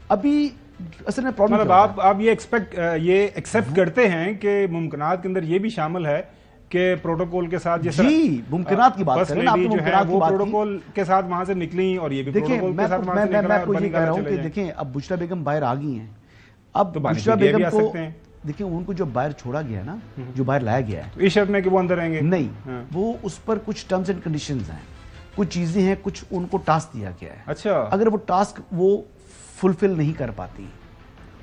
ابھی اصل میں پرابلم مطلب آپ یہ ایکسپٹ کرتے ہیں کہ ممکنات کے اندر یہ بھی شامل ہے کہ پروٹوکول کے ساتھ جی ممکنات کی بات کریں نا، آپ نے ممکنات کی بات کی، پروٹوکول کے ساتھ وہاں سے نکلیں اور یہ بھی پروٹوکول کے ساتھ وہاں سے نکلا، میں آپ کو یہ کہہ رہا ہوں کہ دیکھیں اب بشرا بیگم باہر آ گئی ہیں، اب بشرا بیگم کو دیکھیں ان کو جو باہر چھوڑا گیا ہے نا، جو باہر لایا گیا ہے اس شرط میں کہ وہ اندر رہیں گے نہیں، وہ اس پر کچھ ٹرمز اینڈ کنڈیشنز ہیں، کچھ چیزیں ہیں، کچھ ان کو ٹاسک دیا گیا ہے. اچھا اگر وہ ٹاسک وہ فلفل نہیں کر پاتی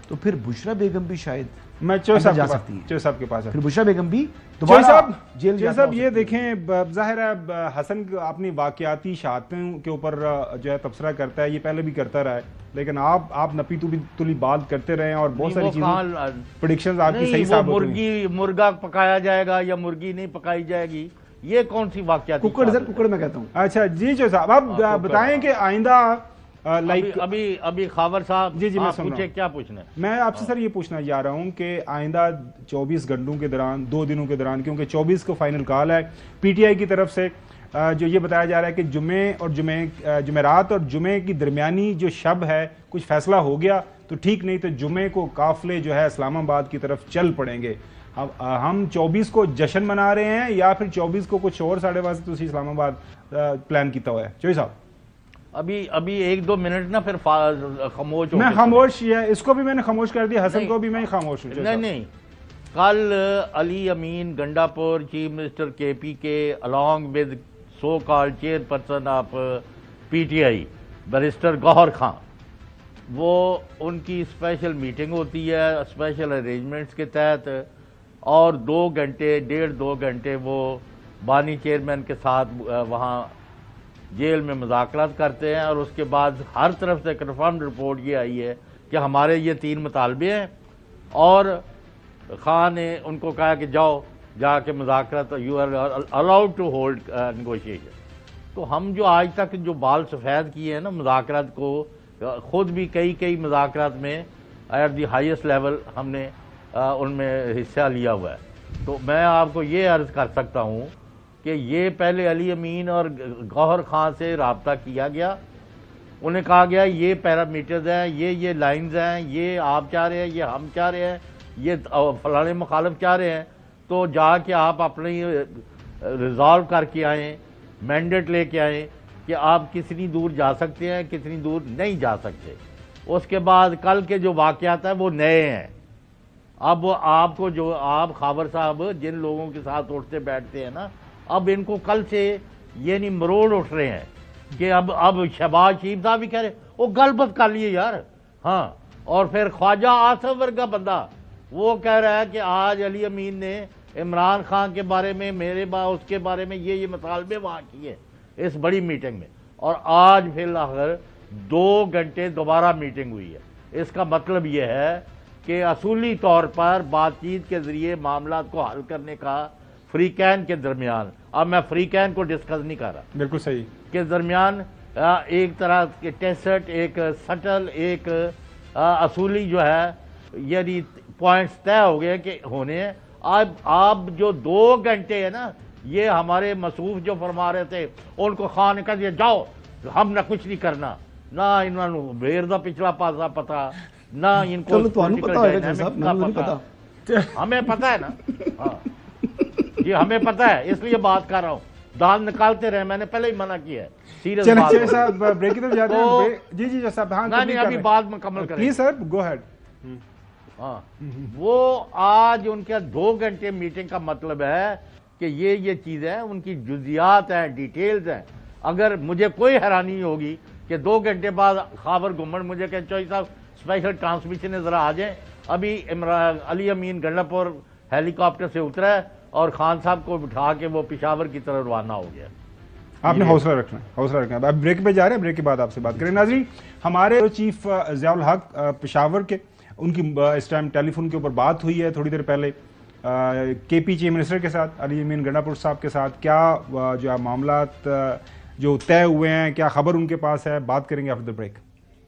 تو پھر بشرا بیگم بھی شاید میں چوہے صاحب کے پاس پھر بشرا بیگم بھی دوبارہ جیل جیل صاحب یہ دیکھیں ظاہر ہے حسن اپنی واقعاتی شہادتوں کے اوپر جو ہے تبصرہ کرتا ہے، یہ پہلے بھی کرتا رہا ہے، لیکن آپ نپی تلی بات کرتے رہے ہیں اور بہت ساری چیزیں پریڈکشنز آپ کی صحیح ثابت ہوئی. مرغا پکایا جائے گا یا مرغی نہیں پکائی جائے گی، یہ کون سی واقعاتی ککڑ میں کہتا ہوں. اچھا جی چوہے صاحب آپ بتائیں کہ آئندہ ابھی خاور صاحب جی میں پوچھے کیا پوچھنا ہے؟ میں آپ سے سر یہ پوچھنا چاہ رہا ہوں کہ آئندہ 24 گھنٹوں کے دوران 2 دنوں کے دوران، کیونکہ 24 کو فائنل کال ہے پی ٹی آئی کی طرف سے، جو یہ بتایا جا رہا ہے کہ جمعرات اور جمعے کی درمیانی جو شب ہے کچھ فیصلہ ہو گیا تو ٹھیک، نہیں تو جمعے کو قافلے جو ہے اسلام آباد کی طرف چل پڑیں گے. ہم 24 کو جشن منا رہے ہیں یا پھر 24 کو کچھ اور ساڑھے واسطے تسی اسلام آباد پلان کیتا ہوا ہے؟ چوہے صاحب ابھی 1-2 منٹ نا پھر خاموش ہو. میں خاموش ہے، اس کو بھی میں نے خاموش کر دیا، حسن کو بھی میں خاموش ہوں. نہیں کل Ali Amin Gandapur chief minister K P K along with so call chairperson of P T I barrister Gohar Khan, وہ ان کی اسپیشل میٹنگ ہوتی ہے اسپیشل ارینجمنٹس کے تحت، اور 2 گھنٹے وہ بانی چیئرمین کے ساتھ وہاں جیل میں مذاکرات کرتے ہیں، اور اس کے بعد ہر طرف سے کنفرمڈ رپورٹ یہ آئی ہے کہ ہمارے یہ 3 مطالبے ہیں، اور خان نے ان کو کہا کہ جا کے مذاکرات، you are allowed to hold negotiation. تو ہم جو آج تک جو بال سفید کیے ہیں نا مذاکرات کو، خود بھی کئی مذاکرات میں ایٹ دی ہائیسٹ لیول ہم نے ان میں حصہ لیا ہوا ہے. تو میں آپ کو یہ عرض کر سکتا ہوں کہ یہ پہلے علی امین اور گوہر خان سے رابطہ کیا گیا، انہیں کہا گیا یہ پیرامیٹرز ہیں، یہ لائنز ہیں، یہ آپ چاہ رہے ہیں، یہ ہم چاہ رہے ہیں، یہ فلانے مخالف چاہ رہے ہیں، تو جا کے آپ اپنی ریزالو کر کے آئیں، مینڈیٹ لے کے آئیں کہ آپ کتنی دور جا سکتے ہیں، کتنی دور نہیں جا سکتے. اس کے بعد کل کے جو واقعات ہیں وہ نئے ہیں. اب آپ کو جو آپ خاور صاحب جن لوگوں کے ساتھ اٹھتے بیٹھتے ہیں نا، اب ان کو کل سے یہ نہیں مروڑ اٹھ رہے ہیں کہ اب شہباز شریف صاحب بھی کہہ رہے وہ غلط کر لیے یار. ہاں، اور پھر خواجہ آصف ورگا بندہ وہ کہہ رہا ہے کہ آج علی امین نے عمران خان کے بارے میں اس کے بارے میں یہ مطالبے وہاں کیے اس بڑی میٹنگ میں، اور آج فی الآخر 2 گھنٹے دوبارہ میٹنگ ہوئی ہے. اس کا مطلب یہ ہے کہ اصولی طور پر بات چیت کے ذریعے معاملات کو حل کرنے کا فریقین کے درمیان، اب میں فریقین کو ڈسکس نہیں کر رہا، بالکل صحیح، کے درمیان ایک طرح کے ٹیسٹ، ایک سٹل، ایک اصولی جو ہے یعنی پوائنٹس طے ہو گئے کہ ہونے ہیں. اب جو 2 گھنٹے ہیں نا، یہ ہمارے مصروف جو فرما رہے تھے ان کو خان نے کہا دیا جاؤ ہم نے کچھ نہیں کرنا، نہ انہوں نے بیر دا پچھلا پاسا پتا، نہ ان کو ہمیں پتا ہے نا. ہاں جی ہمیں پتا ہے، اس لیے بات کر رہا ہوں. دان نکالتے رہے، میں نے پہلے ہی منع کیا ہے. سیریس ابھی بات مکمل کریں سر، گو ہیڈ. ہاں، وہ آج ان کے 2 گھنٹے میٹنگ کا مطلب ہے کہ یہ چیزیں ان کی جزیات ہیں، ڈیٹیلز ہیں. اگر مجھے کوئی حیرانی نہیں ہوگی کہ 2 گھنٹے بعد خاور گمن مجھے کہ چوہی صاحب اسپیشل ٹرانسمیشن ہے ذرا آ جائیں. ابھی علی امین گنڈاپور ہیلی کاپٹر سے اترا ہے اور خان صاحب کو بٹھا کے وہ پشاور کی طرف روانہ ہو گیا. آپ نے حوصلہ رکھنا ہے. اب بریک پہ جا رہے ہیں، بریک کے بعد آپ سے بات کریں. ناظرین، ہمارے چیف ضیاء الحق پشاور کے، ان کی اس ٹائم ٹیلی فون کے اوپر بات ہوئی ہے تھوڑی دیر پہلے کے پی چیف منسٹر کے ساتھ، علی امین گنڈاپور صاحب کے ساتھ. کیا جو معاملات جو طے ہوئے ہیں، کیا خبر ان کے پاس ہے، بات کریں گے آفٹر دا بریک.